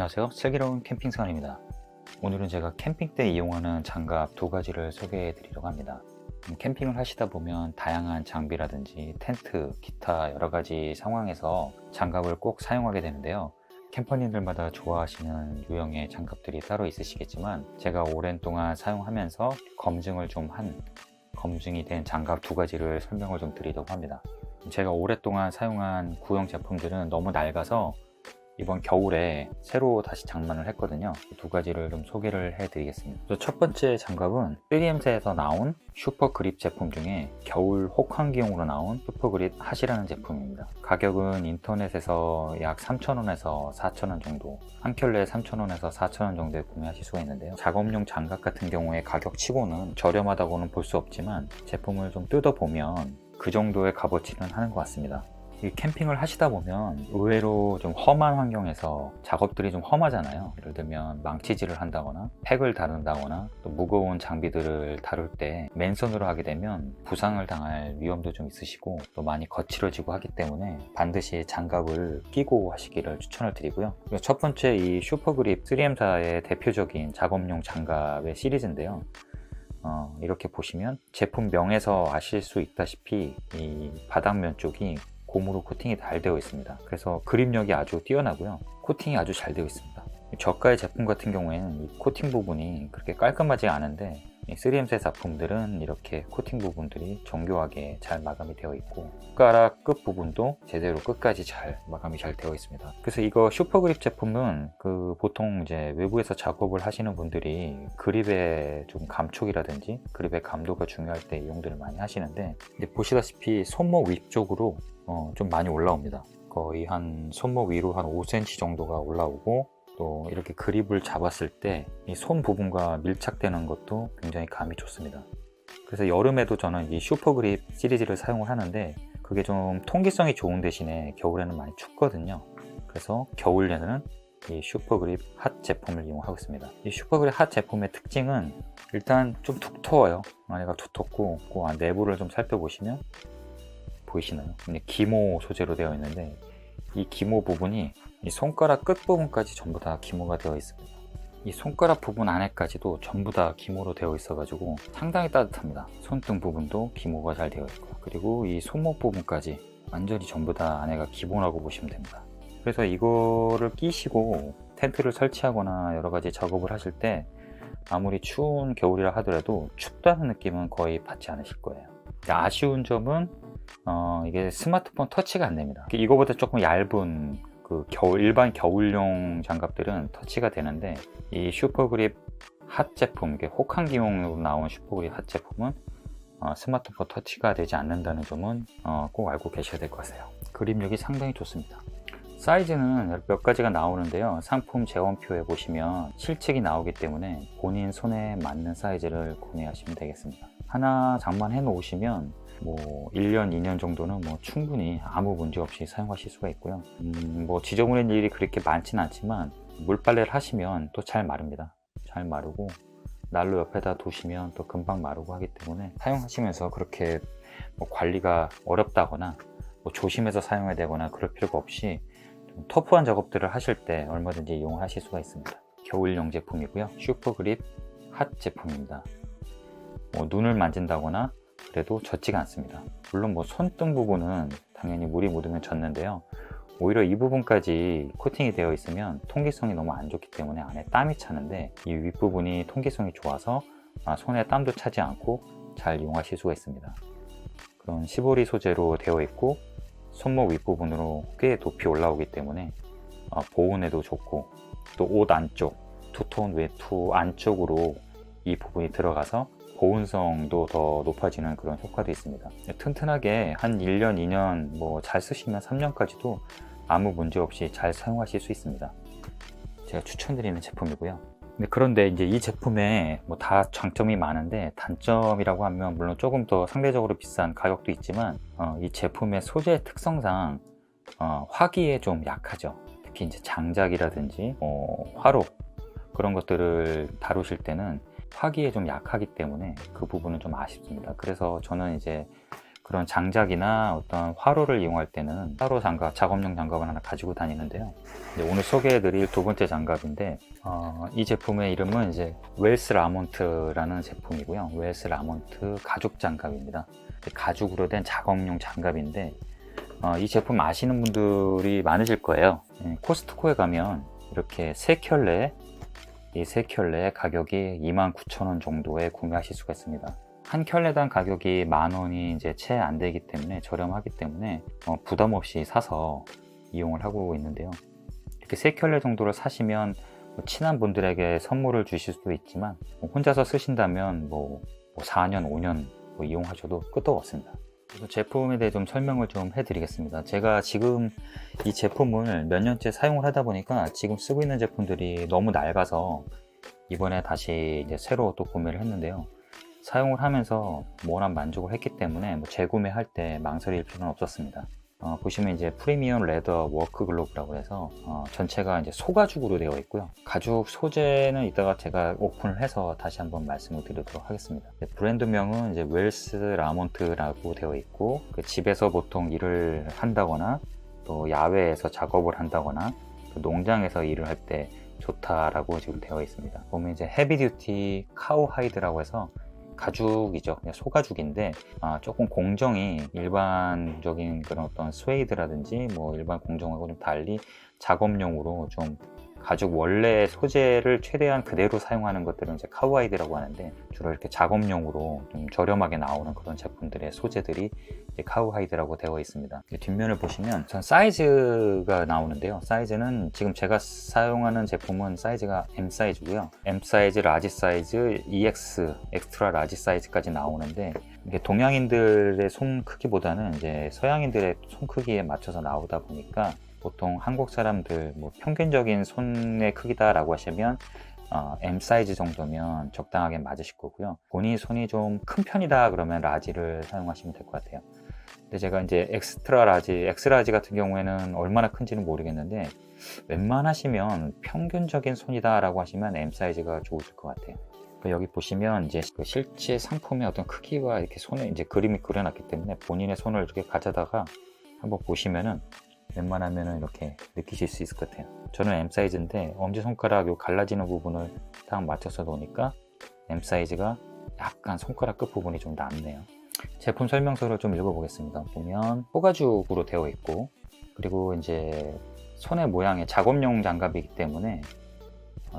안녕하세요. 슬기로운 캠핑선입니다. 오늘은 제가 캠핑 때 이용하는 장갑 두 가지를 소개해 드리려고 합니다. 캠핑을 하시다 보면 다양한 장비라든지 텐트, 기타 여러 가지 상황에서 장갑을 꼭 사용하게 되는데요. 캠퍼님들마다 좋아하시는 유형의 장갑들이 따로 있으시겠지만 제가 오랜 동안 사용하면서 검증이 된 장갑 두 가지를 설명을 좀 드리려고 합니다. 제가 오랫동안 사용한 구형 제품들은 너무 낡아서 이번 겨울에 새로 다시 장만을 했거든요. 두 가지를 좀 소개를 해드리겠습니다. 첫 번째 장갑은 3M사에서 나온 슈퍼그립 제품 중에 겨울 혹한기용으로 나온 슈퍼그립 핫이라는 제품입니다. 가격은 인터넷에서 약 3,000원에서 4,000원 정도, 한 켤레에 3,000원에서 4,000원 정도에 구매하실 수가 있는데요. 작업용 장갑 같은 경우에 가격치고는 저렴하다고는 볼 수 없지만 제품을 좀 뜯어보면 그 정도의 값어치는 하는 것 같습니다. 이 캠핑을 하시다 보면 의외로 좀 험한 환경에서 작업들이 좀 험하잖아요. 예를 들면 망치질을 한다거나 팩을 다룬다거나 또 무거운 장비들을 다룰 때 맨손으로 하게 되면 부상을 당할 위험도 좀 있으시고 또 많이 거칠어지고 하기 때문에 반드시 장갑을 끼고 하시기를 추천을 드리고요. 첫 번째 이 슈퍼그립 3M사의 대표적인 작업용 장갑의 시리즈인데요. 이렇게 보시면 제품명에서 아실 수 있다시피 이 바닥면 쪽이 고무로 코팅이 잘 되어 있습니다. 그래서 그립력이 아주 뛰어나고요. 코팅이 아주 잘 되어 있습니다. 저가의 제품 같은 경우에는 이 코팅 부분이 그렇게 깔끔하지 않은데 3M사 제품들은 이렇게 코팅 부분들이 정교하게 잘 마감이 되어 있고 손가락 끝 부분도 제대로 끝까지 잘 마감이 잘 되어 있습니다. 그래서 이거 슈퍼그립 제품은 보통 이제 외부에서 작업을 하시는 분들이 그립의 좀 감촉이라든지 그립의 감도가 중요할 때 이용들을 많이 하시는데 보시다시피 손목 위쪽으로 좀 많이 올라옵니다. 거의 한 손목 위로 한 5cm 정도가 올라오고 또 이렇게 그립을 잡았을 때 이 손 부분과 밀착되는 것도 굉장히 감이 좋습니다. 그래서 여름에도 저는 이 슈퍼그립 시리즈를 사용을 하는데 그게 좀 통기성이 좋은 대신에 겨울에는 많이 춥거든요. 그래서 겨울에는 이 슈퍼그립 핫 제품을 이용하고 있습니다. 이 슈퍼그립 핫 제품의 특징은 일단 좀 두터워요. 안에가 두텁고 그 내부를 좀 살펴보시면 보이시나요? 기모 소재로 되어 있는데 이 기모 부분이 이 손가락 끝 부분까지 전부 다 기모가 되어 있습니다. 이 손가락 부분 안에까지도 전부 다 기모로 되어 있어 가지고 상당히 따뜻합니다. 손등 부분도 기모가 잘 되어 있고요. 그리고 이 손목 부분까지 완전히 전부 다 안에가 기모라고 보시면 됩니다. 그래서 이거를 끼시고 텐트를 설치하거나 여러 가지 작업을 하실 때 아무리 추운 겨울이라 하더라도 춥다는 느낌은 거의 받지 않으실 거예요. 아쉬운 점은 이게 스마트폰 터치가 안 됩니다. 이거보다 조금 얇은 일반 겨울용 장갑들은 터치가 되는데 이 슈퍼그립 핫 제품, 이게 혹한기용으로 나온 슈퍼그립 핫 제품은 스마트폰 터치가 되지 않는다는 점은 꼭 알고 계셔야 될 것 같아요. 그립력이 상당히 좋습니다. 사이즈는 몇 가지가 나오는데요. 상품 재원표에 보시면 실측이 나오기 때문에 본인 손에 맞는 사이즈를 구매하시면 되겠습니다. 하나 장만해 놓으시면 1년, 2년 정도는 충분히 아무 문제 없이 사용하실 수가 있고요. 지저분한 일이 그렇게 많지는 않지만 물빨래를 하시면 또 잘 마릅니다. 잘 마르고 난로 옆에다 두시면 또 금방 마르고 하기 때문에 사용하시면서 그렇게 관리가 어렵다거나 조심해서 사용해야 되거나 그럴 필요가 없이 좀 터프한 작업들을 하실 때 얼마든지 이용을 하실 수가 있습니다. 겨울용 제품이고요. 슈퍼그립 핫 제품입니다. 눈을 만진다거나 그래도 젖지가 않습니다. 물론 손등 부분은 당연히 물이 묻으면 젖는데요. 오히려 이 부분까지 코팅이 되어 있으면 통기성이 너무 안 좋기 때문에 안에 땀이 차는데 이 윗부분이 통기성이 좋아서 손에 땀도 차지 않고 잘 이용하실 수가 있습니다. 그런 시보리 소재로 되어 있고 손목 윗부분으로 꽤 높이 올라오기 때문에 보온에도 좋고 또 옷 안쪽, 투톤 외투 안쪽으로 이 부분이 들어가서 보온성도 더 높아지는 그런 효과도 있습니다. 튼튼하게 한 1년, 2년 잘 쓰시면 3년까지도 아무 문제 없이 잘 사용하실 수 있습니다. 제가 추천드리는 제품이고요. 그런데 이제 이 제품에 다 장점이 많은데 단점이라고 하면 물론 조금 더 상대적으로 비싼 가격도 있지만 이 제품의 소재 특성상 화기에 좀 약하죠. 특히 이제 장작이라든지 화로 그런 것들을 다루실 때는 화기에 좀 약하기 때문에 그 부분은 좀 아쉽습니다. 그래서 저는 이제 그런 장작이나 어떤 화로를 이용할 때는 화로 장갑, 작업용 장갑을 하나 가지고 다니는데요. 오늘 소개해드릴 두 번째 장갑인데 이 제품의 이름은 이제 웰스 라몬트라는 제품이고요. 웰스 라몬트 가죽 장갑입니다. 가죽으로 된 작업용 장갑인데 이 제품 아시는 분들이 많으실 거예요. 코스트코에 가면 이렇게 세 켤레, 이 세 켤레 가격이 29,000원 정도에 구매하실 수가 있습니다. 한 켤레당 가격이 10,000원이 이제 채 안 되기 때문에 저렴하기 때문에 부담 없이 사서 이용을 하고 있는데요. 이렇게 세 켤레 정도를 사시면 친한 분들에게 선물을 주실 수도 있지만 혼자서 쓰신다면 4년, 5년 이용하셔도 끄떡 없습니다. 그래서 제품에 대해 좀 설명을 좀 해드리겠습니다. 제가 지금 이 제품을 몇 년째 사용을 하다 보니까 지금 쓰고 있는 제품들이 너무 낡아서 이번에 다시 이제 새로 또 구매를 했는데요. 사용을 하면서 원한 만족을 했기 때문에 재구매할 때 망설일 필요는 없었습니다. 보시면 이제 프리미엄 레더 워크 글로브라고 해서 전체가 이제 소가죽으로 되어 있고요. 가죽 소재는 이따가 제가 오픈을 해서 다시 한번 말씀을 드리도록 하겠습니다. 브랜드명은 이제 웰스 라몬트라고 되어 있고 집에서 보통 일을 한다거나 또 야외에서 작업을 한다거나 또 농장에서 일을 할 때 좋다라고 지금 되어 있습니다. 보면 이제 헤비 듀티 카우 하이드라고 해서 가죽이죠. 그냥 소가죽인데 조금 공정이 일반적인 그런 어떤 스웨이드라든지 일반 공정하고 좀 달리 작업용으로 좀 가죽 원래 소재를 최대한 그대로 사용하는 것들은 이제 카우하이드라고 하는데 주로 이렇게 작업용으로 좀 저렴하게 나오는 그런 제품들의 소재들이 이제 카우하이드라고 되어 있습니다. 뒷면을 보시면 전 사이즈가 나오는데요. 사이즈는 지금 제가 사용하는 제품은 사이즈가 M 사이즈고요. M 사이즈, 라지 사이즈, EX, 엑스트라 라지 사이즈까지 나오는데 이게 동양인들의 손 크기보다는 이제 서양인들의 손 크기에 맞춰서 나오다 보니까 보통 한국 사람들 평균적인 손의 크기다라고 하시면 M 사이즈 정도면 적당하게 맞으실 거고요. 본인 손이 좀 큰 편이다 그러면 라지를 사용하시면 될 것 같아요. 근데 제가 이제 엑스트라 라지, 엑스라지 같은 경우에는 얼마나 큰지는 모르겠는데 웬만하시면 평균적인 손이다 라고 하시면 M 사이즈가 좋으실 것 같아요. 여기 보시면 이제 실제 상품의 어떤 크기와 이렇게 손에 이제 그림이 그려놨기 때문에 본인의 손을 이렇게 가져다가 한번 보시면은 웬만하면 이렇게 느끼실 수 있을 것 같아요. 저는 M 사이즈인데 엄지손가락 요 갈라지는 부분을 딱 맞춰서 놓으니까 M 사이즈가 약간 손가락 끝 부분이 좀 남네요. 제품 설명서를 좀 읽어보겠습니다. 보면 소가죽으로 되어 있고 그리고 이제 손의 모양의 작업용 장갑이기 때문에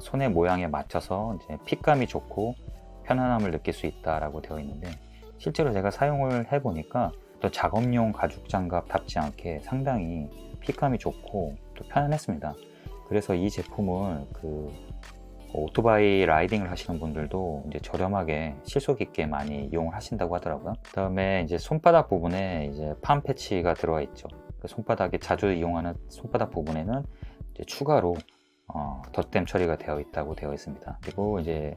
손의 모양에 맞춰서 이제 핏감이 좋고 편안함을 느낄 수 있다라고 되어 있는데 실제로 제가 사용을 해보니까 또 작업용 가죽 장갑답지 않게 상당히 핏감이 좋고 또 편안했습니다. 그래서 이 제품을 오토바이 라이딩을 하시는 분들도 이제 저렴하게 실속 있게 많이 이용을 하신다고 하더라고요. 그다음에 이제 손바닥 부분에 이제 팜 패치가 들어가 있죠. 손바닥에 자주 이용하는 손바닥 부분에는 이제 추가로 덧댐 처리가 되어 있다고 되어 있습니다. 그리고 이제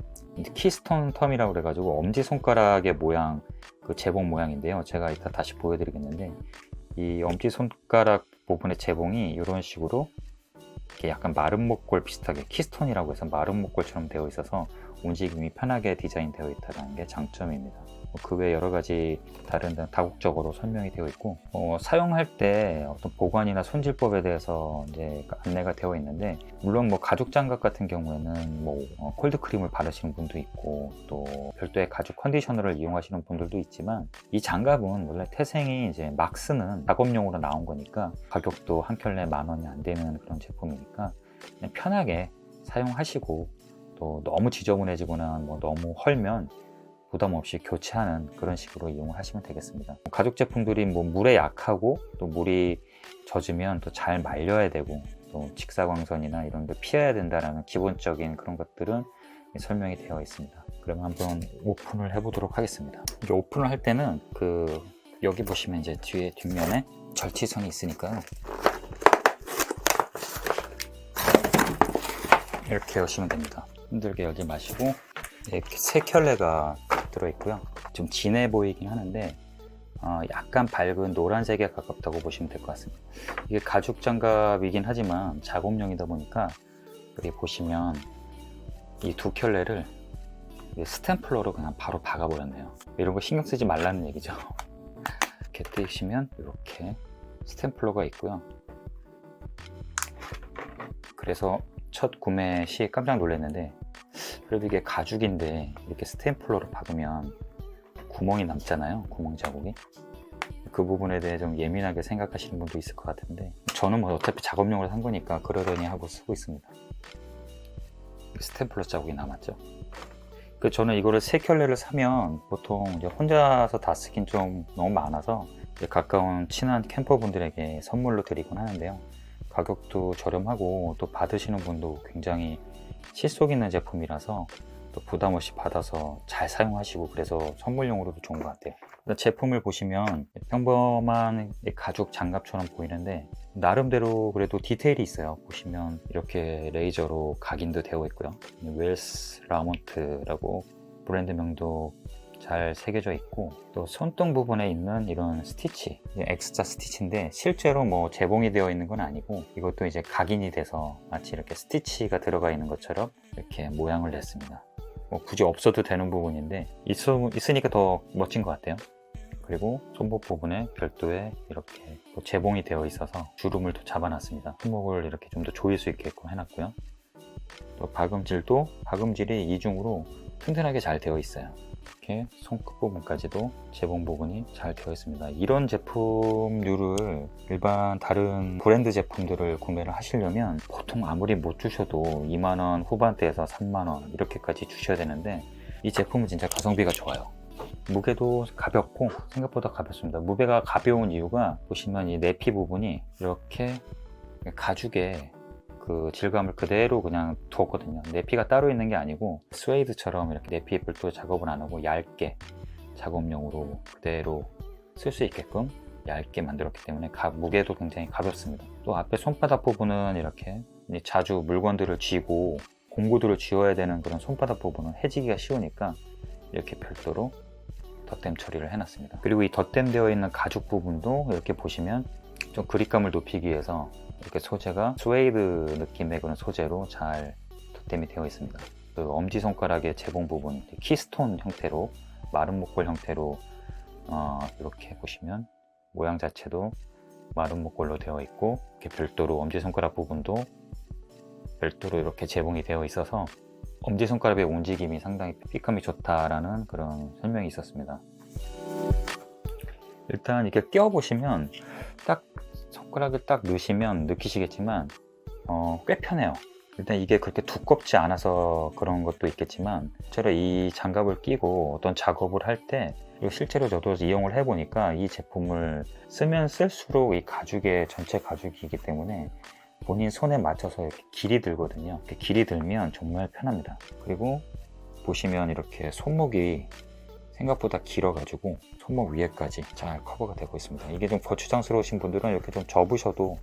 키스톤 텀이라고 그래가지고 엄지손가락의 모양, 재봉 모양인데요. 제가 이따 다시 보여드리겠는데 이 엄지손가락 부분의 재봉이 이런 식으로 이렇게 약간 마른 목골 비슷하게 키스톤이라고 해서 마른 목골처럼 되어 있어서 움직임이 편하게 디자인되어 있다는 게 장점입니다. 그 외 여러 가지 다른 다국적으로 설명이 되어 있고 사용할 때 어떤 보관이나 손질법에 대해서 이제 안내가 되어 있는데 물론 가죽 장갑 같은 경우에는 콜드 크림을 바르시는 분도 있고 또 별도의 가죽 컨디셔너를 이용하시는 분들도 있지만 이 장갑은 원래 태생이 이제 막 쓰는 작업용으로 나온 거니까 가격도 한 켤레 10,000원이 안 되는 그런 제품이니까 그냥 편하게 사용하시고 또 너무 지저분해지거나 너무 헐면 부담 없이 교체하는 그런 식으로 이용을 하시면 되겠습니다. 가죽 제품들이 물에 약하고 또 물이 젖으면 또 잘 말려야 되고 또 직사광선이나 이런 걸 피해야 된다는 기본적인 그런 것들은 설명이 되어 있습니다. 그럼 한번 오픈을 해보도록 하겠습니다. 이제 오픈을 할 때는 여기 보시면 이제 뒤에 뒷면에 절취선이 있으니까요. 이렇게 여시면 됩니다. 힘들게 열지 마시고 이렇게 세 켤레가 들어있고요. 좀 진해 보이긴 하는데 약간 밝은 노란색에 가깝다고 보시면 될 것 같습니다. 이게 가죽 장갑이긴 하지만 작업용이다 보니까 여기 보시면 이 두 켤레를 스탬플러로 그냥 바로 박아버렸네요. 이런 거 신경 쓰지 말라는 얘기죠. 이렇게 떼시면 이렇게 스탬플러가 있고요. 그래서 첫 구매 시에 깜짝 놀랐는데, 그래도 이게 가죽인데 이렇게 스탬플러로 박으면 구멍이 남잖아요. 구멍 자국이. 그 부분에 대해 좀 예민하게 생각하시는 분도 있을 것 같은데, 저는 뭐 어차피 작업용으로 산 거니까 그러려니 하고 쓰고 있습니다. 스탬플러 자국이 남았죠. 저는 이거를 3켤레를 사면 보통 이제 혼자서 다 쓰긴 좀 너무 많아서 가까운 친한 캠퍼분들에게 선물로 드리곤 하는데요. 가격도 저렴하고 또 받으시는 분도 굉장히 실속 있는 제품이라서 또 부담 없이 받아서 잘 사용하시고, 그래서 선물용으로도 좋은 것 같아요. 제품을 보시면 평범한 가죽 장갑처럼 보이는데 나름대로 그래도 디테일이 있어요. 보시면 이렇게 레이저로 각인도 되어 있고요. 웰스 라몬트라고 브랜드명도 잘 새겨져 있고, 또 손등 부분에 있는 이런 스티치, X자 스티치인데 실제로 뭐 재봉이 되어 있는 건 아니고 이것도 이제 각인이 돼서 마치 이렇게 스티치가 들어가 있는 것처럼 이렇게 모양을 냈습니다. 뭐 굳이 없어도 되는 부분인데 있으니까 더 멋진 것 같아요. 그리고 손목 부분에 별도의 이렇게 재봉이 되어 있어서 주름을 또 잡아놨습니다. 손목을 이렇게 좀 더 조일 수 있게끔 해놨고요. 또 박음질도 박음질이 이중으로 튼튼하게 잘 되어 있어요. 이렇게 손끝 부분까지도 재봉 부분이 잘 되어 있습니다. 이런 제품류를 일반 다른 브랜드 제품들을 구매를 하시려면 보통 아무리 못 주셔도 2만원 후반대에서 3만원 이렇게까지 주셔야 되는데, 이 제품은 진짜 가성비가 좋아요. 무게도 가볍고 생각보다 가볍습니다. 무게가 가벼운 이유가 보시면 이 내피 부분이 이렇게 가죽에 그 질감을 그대로 그냥 두었거든요. 내피가 따로 있는 게 아니고 스웨이드처럼 이렇게 내피 별도 작업을 안 하고 얇게 작업용으로 그대로 쓸 수 있게끔 얇게 만들었기 때문에 무게도 굉장히 가볍습니다. 또 앞에 손바닥 부분은 이렇게 자주 물건들을 쥐고 공구들을 쥐어야 되는 그런 손바닥 부분은 해지기가 쉬우니까 이렇게 별도로 덧댐 처리를 해놨습니다. 그리고 이 덧댐 되어 있는 가죽 부분도 이렇게 보시면 좀 그립감을 높이기 위해서 이렇게 소재가 스웨이드 느낌의 그런 소재로 잘 덧댐이 되어 있습니다. 그 엄지손가락의 재봉 부분, 키스톤 형태로, 마른 목골 형태로 이렇게 보시면 모양 자체도 마른 목골로 되어 있고, 이렇게 별도로 엄지손가락 부분도 별도로 이렇게 재봉이 되어 있어서 엄지손가락의 움직임이 상당히 핏감이 좋다라는 그런 설명이 있었습니다. 일단 이렇게 껴보시면 딱 손가락을 딱 넣으시면 느끼시겠지만 꽤 편해요. 일단 이게 그렇게 두껍지 않아서 그런 것도 있겠지만, 실제로 이 장갑을 끼고 어떤 작업을 할 때, 실제로 저도 이용을 해보니까 이 제품을 쓰면 쓸수록 이 가죽의 전체 가죽이기 때문에 본인 손에 맞춰서 이렇게 길이 들거든요. 이렇게 길이 들면 정말 편합니다. 그리고 보시면 이렇게 손목이 생각보다 길어가지고 손목 위에까지 잘 커버가 되고 있습니다. 이게 좀 거추장스러우신 분들은 이렇게 좀 접으셔도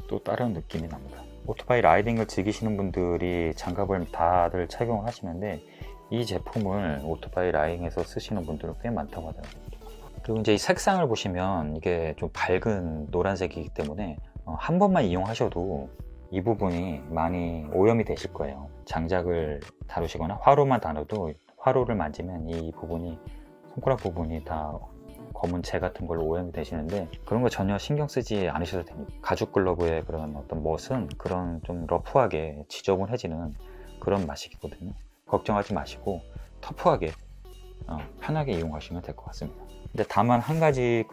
또 다른 느낌이 납니다. 오토바이 라이딩을 즐기시는 분들이 장갑을 다들 착용을 하시는데, 이 제품을 오토바이 라이딩에서 쓰시는 분들은 꽤 많다고 하더라고요. 그리고 이제 이 색상을 보시면 이게 좀 밝은 노란색이기 때문에 한 번만 이용하셔도 이 부분이 많이 오염이 되실 거예요. 장작을 다루시거나 화로만 다뤄도 화로를 만지면 이 부분이, 손가락 부분이 다 검은 재 같은 걸로 오염이 되시는데, 그런 거 전혀 신경 쓰지 않으셔도 됩니다. 가죽 글러브의 그런 어떤 멋은 그런 좀 러프하게 지저분해지는 그런 맛이거든요. 걱정하지 마시고 터프하게 편하게 이용하시면 될 것 같습니다. 근데 다만 한 가지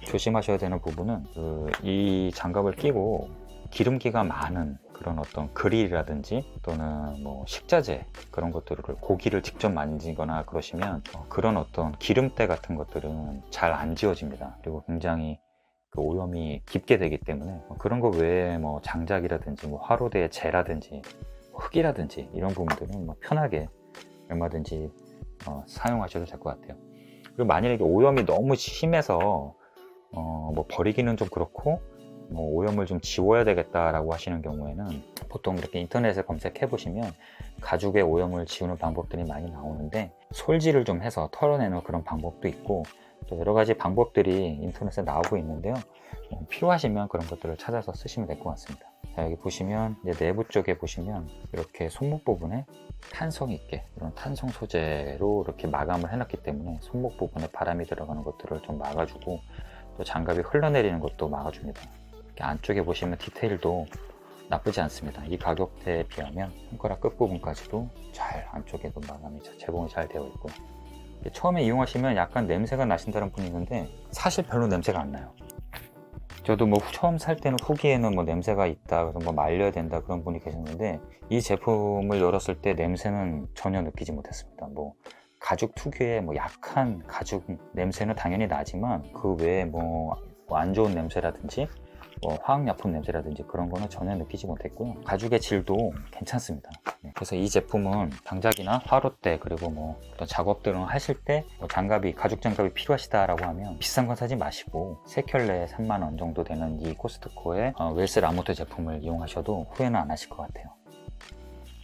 조심하셔야 되는 부분은 이 장갑을 끼고 기름기가 많은 그런 어떤 그릴이라든지 또는 뭐 식자재 그런 것들을, 고기를 직접 만지거나 그러시면 그런 어떤 기름때 같은 것들은 잘 안 지워집니다. 그리고 굉장히 오염이 깊게 되기 때문에 그런 거 외에 뭐 장작이라든지 뭐 화로대의 재라든지 흙이라든지 이런 부분들은 편하게 얼마든지 사용하셔도 될 것 같아요. 그리고 만약에 오염이 너무 심해서 뭐 버리기는 좀 그렇고 뭐 오염을 좀 지워야 되겠다라고 하시는 경우에는 보통 이렇게 인터넷에 검색해 보시면 가죽의 오염을 지우는 방법들이 많이 나오는데, 솔질을 좀 해서 털어내는 그런 방법도 있고, 또 여러 가지 방법들이 인터넷에 나오고 있는데요. 필요하시면 그런 것들을 찾아서 쓰시면 될 것 같습니다. 자, 여기 보시면 이제 내부 쪽에 보시면 이렇게 손목 부분에 탄성 있게 이런 탄성 소재로 이렇게 마감을 해놨기 때문에 손목 부분에 바람이 들어가는 것들을 좀 막아주고 또 장갑이 흘러내리는 것도 막아줍니다. 이렇게 안쪽에 보시면 디테일도 나쁘지 않습니다. 이 가격대에 비하면 손가락 끝부분까지도 잘 안쪽에도 마감이 제공이 잘 되어 있고요. 처음에 이용하시면 약간 냄새가 나신다는 분이 있는데 사실 별로 냄새가 안 나요. 저도 뭐 처음 살 때는 후기에는 뭐 냄새가 있다, 그래서 뭐 말려야 된다 그런 분이 계셨는데 이 제품을 열었을 때 냄새는 전혀 느끼지 못했습니다. 뭐 가죽 특유의 뭐 약한 가죽 냄새는 당연히 나지만 그 외에 뭐 안 좋은 냄새라든지 뭐 화학약품 냄새라든지 그런 거는 전혀 느끼지 못했고요. 가죽의 질도 괜찮습니다. 그래서 이 제품은 장작이나 화롯대 그리고 뭐 어떤 작업들을 하실 때 뭐 장갑이 가죽 장갑이 필요하시다라고 하면 비싼 거 사지 마시고 3켤레 3만 원 정도 되는 이 코스트코의 웰스 라모트 제품을 이용하셔도 후회는 안 하실 것 같아요.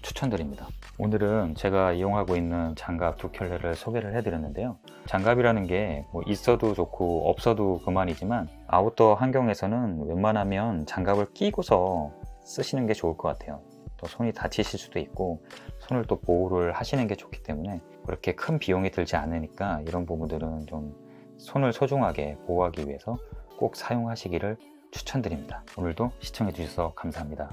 추천드립니다. 오늘은 제가 이용하고 있는 장갑 2켤레를 소개를 해드렸는데요. 장갑이라는 게 뭐 있어도 좋고 없어도 그만이지만 아웃도어 환경에서는 웬만하면 장갑을 끼고서 쓰시는 게 좋을 것 같아요. 또 손이 다치실 수도 있고 손을 또 보호를 하시는 게 좋기 때문에 그렇게 큰 비용이 들지 않으니까 이런 부분들은 좀 손을 소중하게 보호하기 위해서 꼭 사용하시기를 추천드립니다. 오늘도 시청해 주셔서 감사합니다.